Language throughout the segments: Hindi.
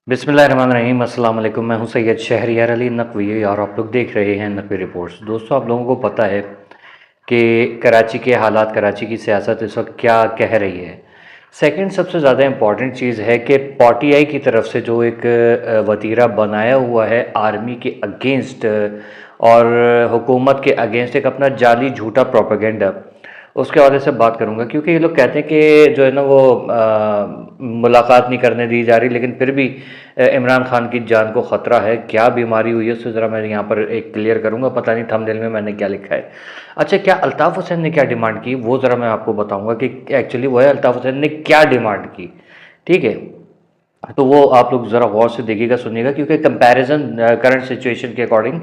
बिस्मिल्लाहिर्रहमानिर्रहीम अस्सलाम वालेकुम। मैं हूं सैयद शहरियार अली नकवी और आप लोग देख रहे हैं नकवी रिपोर्ट्स। दोस्तों, आप लोगों को पता है कि कराची के हालात, कराची की सियासत इस वक्त क्या कह रही है। सेकंड सबसे ज़्यादा इम्पॉर्टेंट चीज़ है कि पीटीआई की तरफ से जो एक वतीरा बनाया हुआ है आर्मी के अगेंस्ट और हुकूमत के अगेंस्ट, एक अपना जाली झूठा प्रोपेगेंडा, उसके हवाले से बात करूंगा। क्योंकि ये लोग कहते हैं कि जो है ना वो मुलाकात नहीं करने दी जा रही, लेकिन फिर भी इमरान खान की जान को ख़तरा है। क्या बीमारी हुई है उससे ज़रा मैं यहाँ पर एक क्लियर करूँगा। पता नहीं थंबनेल में मैंने क्या लिखा है। अच्छा, क्या अल्ताफ़ हुसैन ने क्या डिमांड की वो ज़रा मैं आपको बताऊँगा कि एक्चुअली वो है अल्ताफ़ हुसैन ने क्या डिमांड की। ठीक है, तो वो आप लोग ज़रा गौर से देखिएगा, सुनिएगा, क्योंकि कंपैरिजन करंट सिचुएशन के अकॉर्डिंग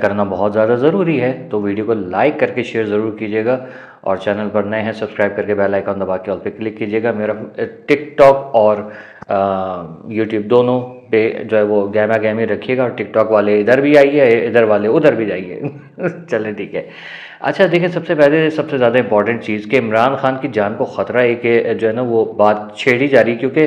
करना बहुत ज़्यादा ज़रूरी है। तो वीडियो को लाइक करके शेयर ज़रूर कीजिएगा और चैनल पर नए हैं सब्सक्राइब करके बेल आइकन दबा के ऑल पे क्लिक कीजिएगा। मेरा टिकटॉक और यूट्यूब दोनों पे जो है वो गहमा गहमी रखिएगा, और टिकटॉक वाले इधर भी आइए, इधर वाले उधर भी जाइए। चलें, ठीक है। अच्छा देखिए, सबसे पहले सबसे ज़्यादा इंपॉर्टेंट चीज़ कि इमरान खान की जान को ख़तरा है कि जो है ना वो बात छेड़ी जा रही है। क्योंकि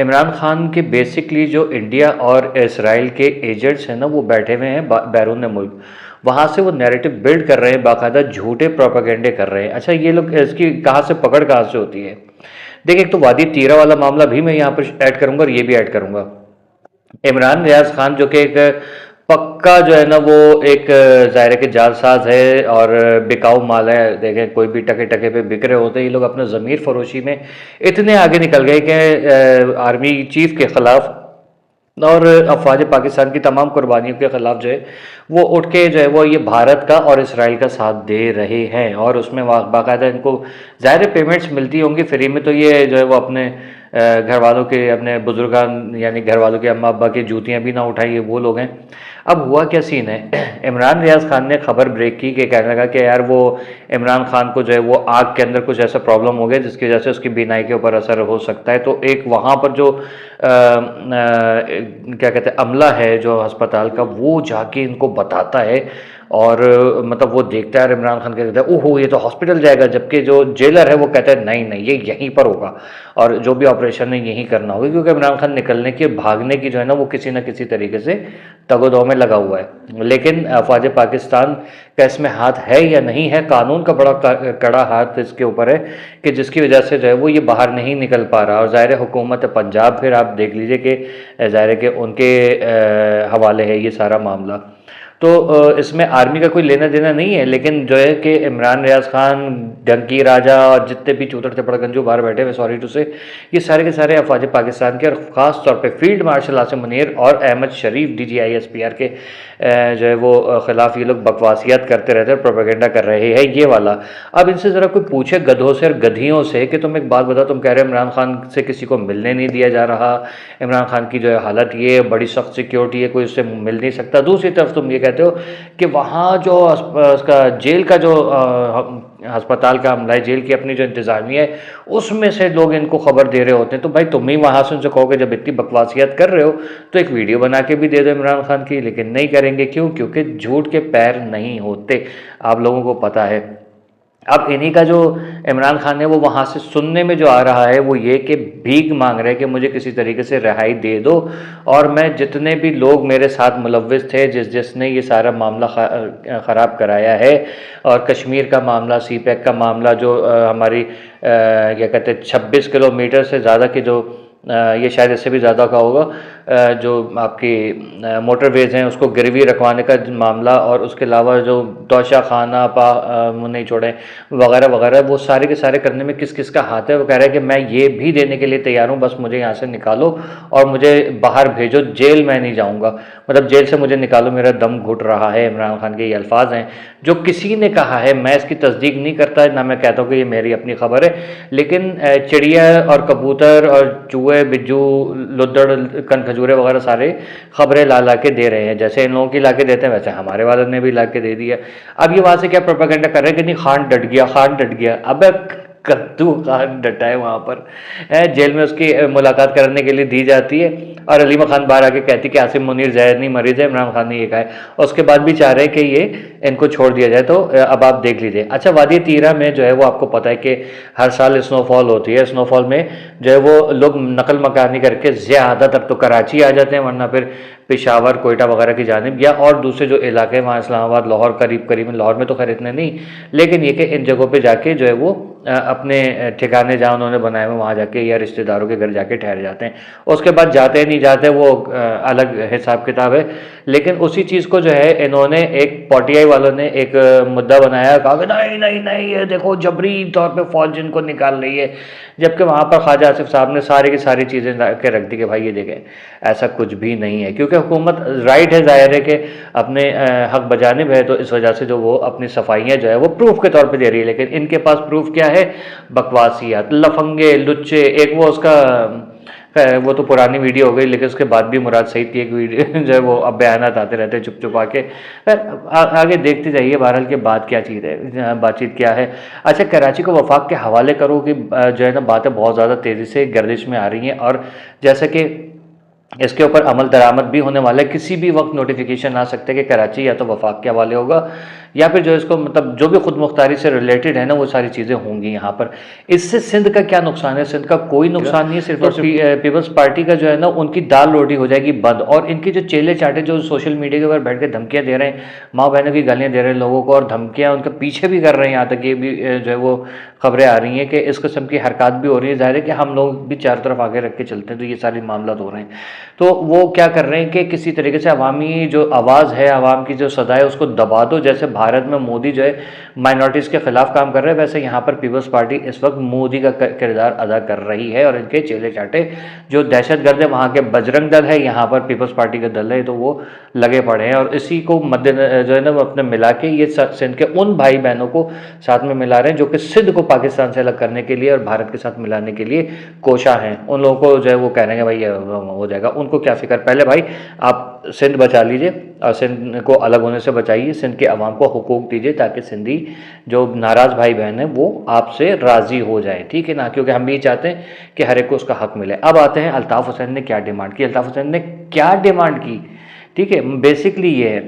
इमरान खान के बेसिकली जो इंडिया और इसराइल के एजेंट्स हैं ना वो बैठे हुए हैं बैरून मुल्क, वहाँ से वो नैरेटिव बिल्ड कर रहे हैं, बाकायदा झूठे प्रोपेगेंडे कर रहे हैं। अच्छा, ये लोग इसकी कहाँ से पकड़ कहाँ से होती है। देखिए, एक तो वादी तीरा वाला मामला भी मैं यहाँ पर ऐड करूँगा और ये भी ऐड करूँगा। इमरान रियाज खान जो कि एक पक्का जो है ना वो एक ज़ाहिर है कि जालसाज है और बिकाऊ माल है। देखें, कोई भी टके टके पे बिक रहे होते हैं। ये लोग अपने ज़मीर फरोशी में इतने आगे निकल गए कि आर्मी चीफ के ख़िलाफ़ और अफवाज पाकिस्तान की तमाम कुर्बानियों के ख़िलाफ़ जो है वो उठ के जो है वो ये भारत का और इसराइल का साथ दे रहे हैं। और उसमें बाकायदा इनको ज़ाहिर पेमेंट्स मिलती होंगी फ्री में, तो ये जो है वो अपने घर वालों के, अपने बुजुर्गान यानी घर वालों के अम्मा अब्बा की जूतियाँ भी ना उठाई, ये वो लोग हैं। अब हुआ क्या सीन है, इमरान रियाज खान ने खबर ब्रेक की कि कहने लगा कि यार वो इमरान खान को जो है वो आग के अंदर कुछ ऐसा प्रॉब्लम हो गया जिसकी वजह से उसकी बीनाई के ऊपर असर हो सकता है। तो एक वहाँ पर जो क्या कहते हैं अमला है जो अस्पताल का, वो जाके इनको बताता है और मतलब वो देखता है और इमरान खान कहता है ओहो ये तो हॉस्पिटल जाएगा, जबकि जो जेलर है वो कहता है नहीं नहीं ये यहीं पर होगा और जो भी ऑपरेशन है यहीं करना होगा। क्योंकि इमरान खान निकलने की, भागने की जो है ना वो किसी न किसी तरीके से तगोदो में लगा हुआ है। लेकिन अफवाज पाकिस्तान का इसमें हाथ है या नहीं है, कानून का बड़ा कड़ा हाथ इसके ऊपर है कि जिसकी वजह से जो है वो ये बाहर नहीं निकल पा रहा। और ज़ाहिर हुकूमत पंजाब, फिर आप देख लीजिए कि ज़ाहिर है कि उनके हवाले है ये सारा मामला। तो इसमें आर्मी का कोई लेना देना नहीं है, लेकिन जो है कि इमरान रियाज खान, डंकी राजा और जितने भी चूतर चपड़ गंजू बाहर बैठे हुए, सॉरी टू से, ये सारे के सारे अफवाज पाकिस्तान के, और ख़ास तौर पे फील्ड मार्शल आसिम मुनीर और अहमद शरीफ DGI SPR के जो है वो ख़िलाफ़ ये लोग बकवासियात करते रहते हैं, प्रोपेगेंडा कर रहे हैं ये वाला। अब इनसे ज़रा कोई पूछे गधों से और गधियों से कि तुम एक बात बताओ, तुम कह रहे हो इमरान खान से किसी को मिलने नहीं दिया जा रहा, इमरान खान की जो है हालत ये बड़ी सख्त सिक्योरिटी है, कोई उससे मिल नहीं सकता। दूसरी तरफ तुम ये कहते हो कि वहाँ जो उसका जेल का जो अस्पताल का अमला है, जेल की अपनी जो इंतज़ामिया है, उसमें से लोग इनको खबर दे रहे होते हैं। तो भाई तुम ही वहाँ से उनसे कहोगे जब इतनी बकवासियत कर रहे हो तो एक वीडियो बना के भी दे दो इमरान खान की, लेकिन नहीं करेंगे। क्यों? क्योंकि झूठ के पैर नहीं होते, आप लोगों को पता है। अब इन्हीं का जो इमरान खान है वो वहाँ से सुनने में जो आ रहा है वो ये कि भीख मांग रहे हैं कि मुझे किसी तरीके से रिहाई दे दो, और मैं जितने भी लोग मेरे साथ मुलव्विस थे, जिसने ये सारा मामला ख़राब कराया है, और कश्मीर का मामला, CPEC का मामला, जो हमारी क्या कहते हैं 26 किलोमीटर से ज़्यादा की जो ये शायद इससे भी ज़्यादा का होगा, जो आपकी मोटरवेज़ हैं उसको गिरवी रखवाने का मामला, और उसके अलावा जो तोशा खाना नहीं छोड़े वगैरह वगैरह, वो सारे के सारे करने में किस किस का हाथ है। वो कह रहा है कि मैं ये भी देने के लिए तैयार हूँ, बस मुझे यहाँ से निकालो और मुझे बाहर भेजो, जेल में नहीं जाऊँगा, मतलब जेल से मुझे निकालो, मेरा दम घुट रहा है। इमरान खान के ये अल्फाज हैं जो किसी ने कहा है, मैं इसकी तस्दीक नहीं करता ना मैं कहता हूँ कि ये मेरी अपनी खबर है, लेकिन चिड़िया और कबूतर और चूहे बिज्जू लुद्दड़ कनखजूरे वगैरह सारे खबरें ला के दे रहे हैं। जैसे इन लोगों की ला के देते हैं वैसे हमारे वालों ने भी ला के दे दिया। अब ये वहाँ से क्या प्रोपेगेंडा कर रहे हैं कि नहीं खान डट गया, खान डट गया। अब कद्दू खान डटा है वहाँ पर, जेल में उसकी मुलाकात करने के लिए दी जाती है। और अलीमा खान बाहर आके कहती कि आसिम मुनीर जहर नहीं मरीज है, इमरान खान ने ये कहा है, और उसके बाद भी चाह रहे हैं कि ये इनको छोड़ दिया जाए। तो अब आप देख लीजिए। अच्छा, वादी तीरा में जो है वो आपको पता है कि हर साल स्नोफॉल होती है, स्नोफॉल में जो है वो लोग नकल मकानी करके ज़्यादातर तो कराची आ जाते हैं, वरना फिर पेशावर कोयटा वगैरह की जानिब या और दूसरे जो इलाके हैं वहाँ इस्लामाबाद लाहौर करीब करीब में, लाहौर में तो खैर इतने नहीं, लेकिन ये कि इन जगहों पे जाके जो है वो अपने ठिकाने जहाँ उन्होंने बनाए हुए वहाँ जाके या रिश्तेदारों के घर जाके ठहर जाते हैं। उसके बाद जाते नहीं जाते वो अलग हिसाब किताब है। लेकिन उसी चीज़ को जो है इन्होंने एक पीटीआई वालों ने एक मुद्दा बनाया, कहा कि नहीं नहीं नहीं ये देखो जबरी तौर पे फौज जिनको निकाल रही है, जबकि वहाँ पर ख्वाजा आसिफ साहब ने सारी की सारी चीज़ें ला के रख दी कि भाई ये देखें ऐसा कुछ भी नहीं है, क्योंकि हुकूमत राइट है, जाहिर है कि अपने हक बजानिब है, तो इस वजह से जो वो अपनी सफाइयाँ जो है वो प्रूफ के तौर पे दे रही है। लेकिन इनके पास प्रूफ क्या है? बकवासियात, लफंगे, लुच्चे। एक वो उसका वो तो पुरानी वीडियो हो गई, लेकिन उसके बाद भी मुराद सईद की एक वीडियो जो है वो अब बयानात आते रहते हैं चुप चुप आके। आगे देखते जाइए बहरहाल के बाद क्या चीज़ है, बातचीत क्या है। अच्छा, कराची को वफाक के हवाले करो कि जो है ना बातें बहुत ज़्यादा तेज़ी से गर्दिश में आ रही हैं, और जैसे कि इसके ऊपर अमल दरामद भी होने वाला है, किसी भी वक्त नोटिफिकेशन आ सकते हैं कि कराची या तो वफाक के हवाले होगा या फिर जो इसको मतलब जो भी खुद मुख्तारी से रिलेटेड है ना वो सारी चीज़ें होंगी यहाँ पर। इससे सिंध का क्या नुकसान है? सिंध का कोई नुकसान नहीं है, सिर्फ और सिर्फ पीपल्स पार्टी का जो है ना उनकी दाल रोटी हो जाएगी बंद, और इनके जो चेले चाटे जो सोशल मीडिया के ऊपर बैठ के धमकियाँ दे रहे हैं, माँ बहनों की गालियाँ दे रहे हैं लोगों को, और धमकियाँ उनके पीछे भी कर रहे हैं, यहाँ तक ये भी जो है वो खबरें आ रही हैं कि इस किस्म की हरकत भी हो रही है। ज़ाहिर है कि हम लोग भी चारों तरफ आगे रख के चलते हैं तो ये सारे मामला हो रहे हैं। तो वो क्या कर रहे हैं कि किसी तरीके से अवामी जो आवाज़ है, आवाम की जो सदा है उसको दबा दो। जैसे भारत में मोदी जो है माइनॉरिटीज़ के खिलाफ काम कर रहे हैं, वैसे यहाँ पर पीपल्स पार्टी इस वक्त मोदी का किरदार अदा कर रही है, और इनके चेले चाटे जो दहशतगर्द है वहाँ के बजरंग दल है, यहाँ पर पीपल्स पार्टी का दल है, तो वो लगे पड़े हैं। और इसी को मद्दे जो है ना वो अपने मिला के ये सिंध के उन भाई बहनों को साथ में मिला रहे हैं जो कि सिंध को पाकिस्तान से अलग करने के लिए और भारत के साथ मिलाने के लिए कोशा हैं। उन लोगों को जो है वो कह रहे हैं भाई ये हो जाएगा, उनको क्या फिक्र, पहले भाई आप सिंध बचा लीजिए और सिंध को अलग होने से बचाइए, सिंध के अवाम को हुकूक दीजिए ताकि सिंधी जो नाराज़ भाई बहन है वो आपसे राज़ी हो जाए, ठीक है ना, क्योंकि हम भी चाहते हैं कि हर एक को उसका हक मिले। अब आते हैं अल्ताफ़ हुसैन ने क्या डिमांड की। अल्ताफ़ हुसैन ने क्या डिमांड की, ठीक है, बेसिकली ये है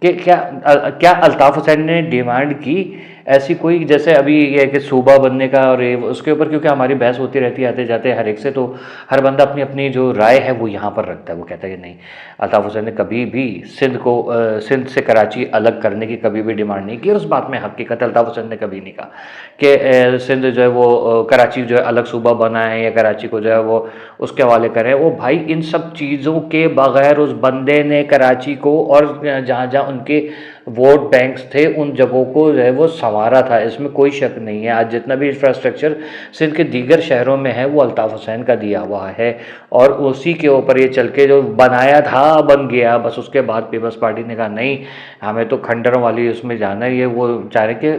कि क्या अल्ताफ़ हुसैन ने डिमांड की ऐसी कोई, जैसे अभी ये है कि सूबा बनने का, और ये उसके ऊपर क्योंकि हमारी बहस होती रहती है आते जाते हर एक से, तो हर बंदा अपनी अपनी जो राय है वो यहाँ पर रखता है। वो कहता है कि नहीं, अल्ताफ़ हुसैन ने कभी भी सिंध को सिंध से कराची अलग करने की कभी भी डिमांड नहीं की, और उस बात में हकीकत अल्ताफ़ हुसैन ने कभी नहीं कहा कि सिंध जो है वो कराची जो है अलग सूबा बना है या कराची को जो है वो उसके हवाले करें। वो भाई इन सब चीज़ों के बगैर उस बंदे ने कराची को और जहाँ जहाँ उनके वोट बैंक्स थे उन जगहों को जो है वो संवारा था, इसमें कोई शक नहीं है। आज जितना भी इंफ्रास्ट्रक्चर सिंध के दीगर शहरों में है वो अल्ताफ़ हुसैन का दिया हुआ है, और उसी के ऊपर ये चल के जो बनाया था बन गया बस। उसके बाद पीपल्स पार्टी ने कहा नहीं, हमें तो खंडरों वाली उसमें जाना है, ये वो चाह रहे कि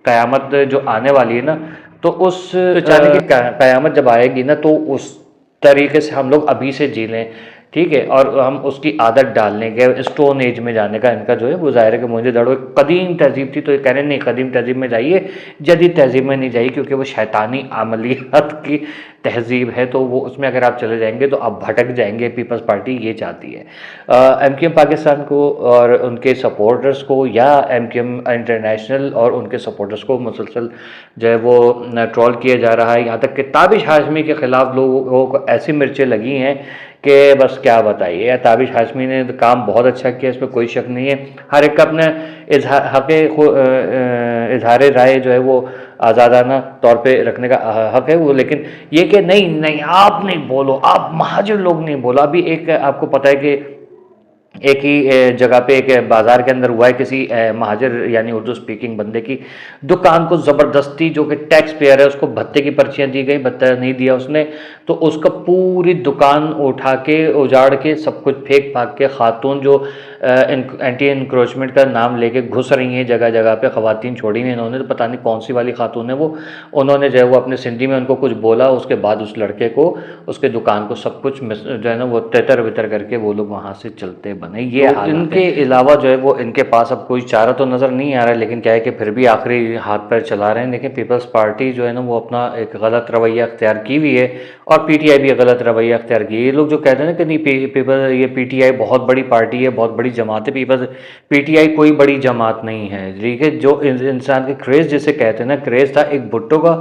क़यामत जो आने वाली है ना, तो उस चाह रहे कि क़यामत जब आएगी ना तो उस तरीके से हम लोग अभी से जी लें, ठीक है, और हम उसकी आदत डालने के स्टोन एज में जाने का इनका जो है वो ज़ाहिर है कि मुझे दड़ो कदीम तहजीब थी, तो ये कह रहे नहीं कदीम तहजीब में जाइए, जदीद तहजीब में नहीं जाइए, क्योंकि वो शैतानी अमलियात की तहजीब है, तो वो उसमें अगर आप चले जाएंगे तो आप भटक जाएंगे। पीपल्स पार्टी ये चाहती है एमक्यूएम पाकिस्तान को और उनके सपोर्टर्स को, या एमक्यूएम इंटरनेशनल और उनके सपोर्टर्स को मुसलसल जो है वो ट्रोल किया जा रहा है। यहाँ तक कि ताबिश हाशमी के ख़िलाफ़ लोगों को ऐसी मिर्चें लगी हैं कि बस क्या बताइए। ताबिश हाशमी ने तो काम बहुत अच्छा किया, इसमें कोई शक नहीं है। हर एक का अपने इजहार राय जो है वो आज़ादाना तौर पे रखने का हक है वो, लेकिन ये कि नहीं नहीं आप नहीं बोलो, आप महाजर लोग नहीं बोलो। अभी एक आपको पता है कि एक ही जगह पे एक बाज़ार के अंदर हुआ है, किसी महाजर यानी उर्दू स्पीकिंग बंदे की दुकान को ज़बरदस्ती, जो कि टैक्स पेयर है, उसको भत्ते की पर्चियाँ दी गई, भत्ता नहीं दिया उसने, तो उसका पूरी दुकान उठा के उजाड़ के सब कुछ फेंक फाक के, खातून जो एंटी इंक्रोचमेंट का नाम लेके घुस रही हैं जगह जगह पे, ख़वातीन छोड़ी हैं इन्होंने, तो पता नहीं कौन सी वाली खातून है वो, उन्होंने जो है वो अपने सिंधी में उनको कुछ बोला, उसके बाद उस लड़के को उसके दुकान को सब कुछ जो है ना वो तितर बितर करके वो लोग वहाँ से चलते बने। बने, ये हालात है। इनके अलावा जो है वो इनके पास अब कोई चारा तो नज़र नहीं आ रहा है, लेकिन क्या है कि फिर भी आखिरी हाथ पैर चला रहे हैं। लेकिन पीपल्स पार्टी जो है ना वो अपना एक गलत रवैया अख्तियार की हुई है, और पीटीआई भी गलत रवैया अख्तियार की है। ये लोग जो कहते हैं ना कि नहीं पीपल ये पीटीआई बहुत बड़ी पार्टी है, बहुत बड़ी जमात है, पीपल्स पीटीआई कोई बड़ी जमात नहीं है, ठीक है। जो इंसान के क्रेज़ जिसे कहते हैं ना, क्रेज़ था एक भुट्टो का,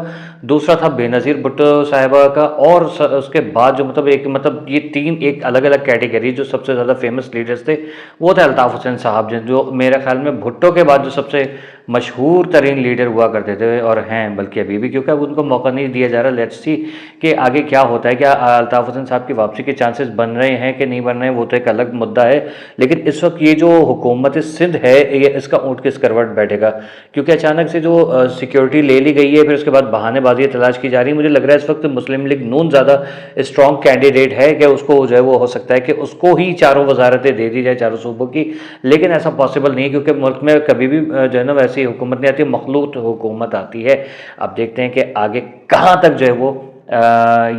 दूसरा था बेनज़ीर भुट्टो साहिबा का, और उसके बाद जो मतलब ये तीन एक अलग अलग कैटेगरी, जो सबसे ज़्यादा फेमस लीडर्स थे वो थे अल्ताफ़ हुसैन साहब, जो मेरे ख्याल में भुट्टो के बाद जो सबसे मशहूर तरीन लीडर हुआ करते थे और हैं, बल्कि अभी भी, क्योंकि अब उनको मौका नहीं दिया जा रहा। लेट्स सी कि आगे क्या होता है। क्या अल्ताफ़ हुसैन साहब की वापसी के चांसेस बन रहे हैं कि नहीं बन रहे हैं, वो तो एक अलग मुद्दा है। लेकिन इस वक्त ये जो हुकूमत सिंध है, ये इसका ऊँट किस करवट बैठेगा, क्योंकि अचानक से जो सिक्योरिटी ले ली गई है, फिर उसके बाद बहानेबाजी तलाश की जा रही है। मुझे लग रहा है इस वक्त मुस्लिम लीग नून ज़्यादा स्ट्रॉन्ग कैंडिडेट है कि उसको जो है वो हो सकता है कि उसको ही चारों वजारतें दे दी जाए, चारों सूबों की। लेकिन ऐसा पॉसिबल नहीं है, क्योंकि मुल्क में कभी भी जो है ना वैसी हुकूमत नहीं आती, मखलूत हुकूमत आती है। अब देखते हैं कि आगे कहाँ तक जो है वो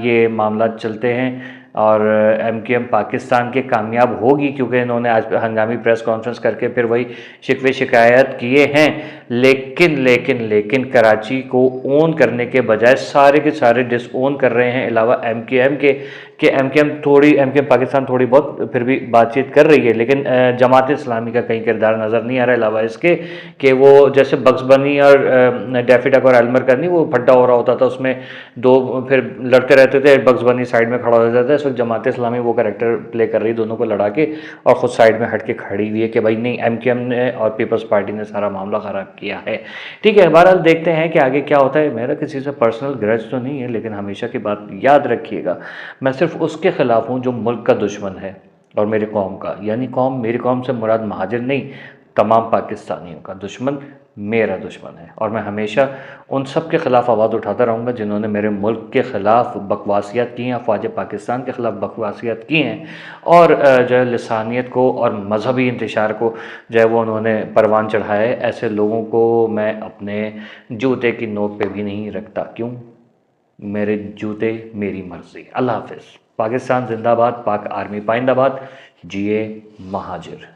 ये मामला चलते हैं, और एमकेएम पाकिस्तान के कामयाब होगी, क्योंकि इन्होंने आज हंगामी प्रेस कॉन्फ्रेंस करके फिर वही शिकवे शिकायत किए हैं। लेकिन कराची को ओन करने के बजाय सारे के सारे डिसओन कर रहे हैं, अलावा एमकेएम के कि एमकेएम पाकिस्तान थोड़ी बहुत फिर भी बातचीत कर रही है, लेकिन जमात इस्लामी का कहीं किरदार नज़र नहीं आ रहा है, अलावा इसके कि वो जैसे बक्स बनी और डेफिडक और एल्मर करनी, वो फड्डा हो रहा होता था, उसमें दो फिर लड़ते रहते थे, बक्स बनी साइड में खड़ा हो जाता था। इस वक्त जमात इस्लामी वो कैरेक्टर प्ले कर रही है, दोनों को लड़ा के, और ख़ुद साइड में हट के खड़ी हुई है कि भाई नहीं, एमकेएम ने और पीपल्स पार्टी ने सारा मामला ख़राब किया है। ठीक है, बहरहाल देखते हैं कि आगे क्या होता है। मेरा किसी से पर्सनल ग्रज तो नहीं है, लेकिन हमेशा की बात याद रखिएगा, मैं सिर्फ उसके ख़िलाफ़ हूँ जो मुल्क का दुश्मन है और मेरी कौम का, यानी मेरी कौम से मुराद महाजिर नहीं, तमाम पाकिस्तानियों का दुश्मन मेरा दुश्मन है। और मैं हमेशा उन सब के ख़िलाफ़ आवाज़ उठाता रहूँगा जिन्होंने मेरे मुल्क के ख़िलाफ़ बकवासियत की हैं, अफवाज पाकिस्तान के ख़िलाफ़ बकवासियत की हैं, और जो है लिसानियत को और मजहबी इंतशार को जो है वो उन्होंने परवान चढ़ाया है। ऐसे लोगों को मैं अपने जूते की नोक पे भी नहीं रखता। क्यों? मेरे जूते मेरी मर्ज़ी। अल्लाह हाफ़िज़। पाकिस्तान जिंदाबाद, पाक आर्मी पाइंदाबाद, जिए महाजिर।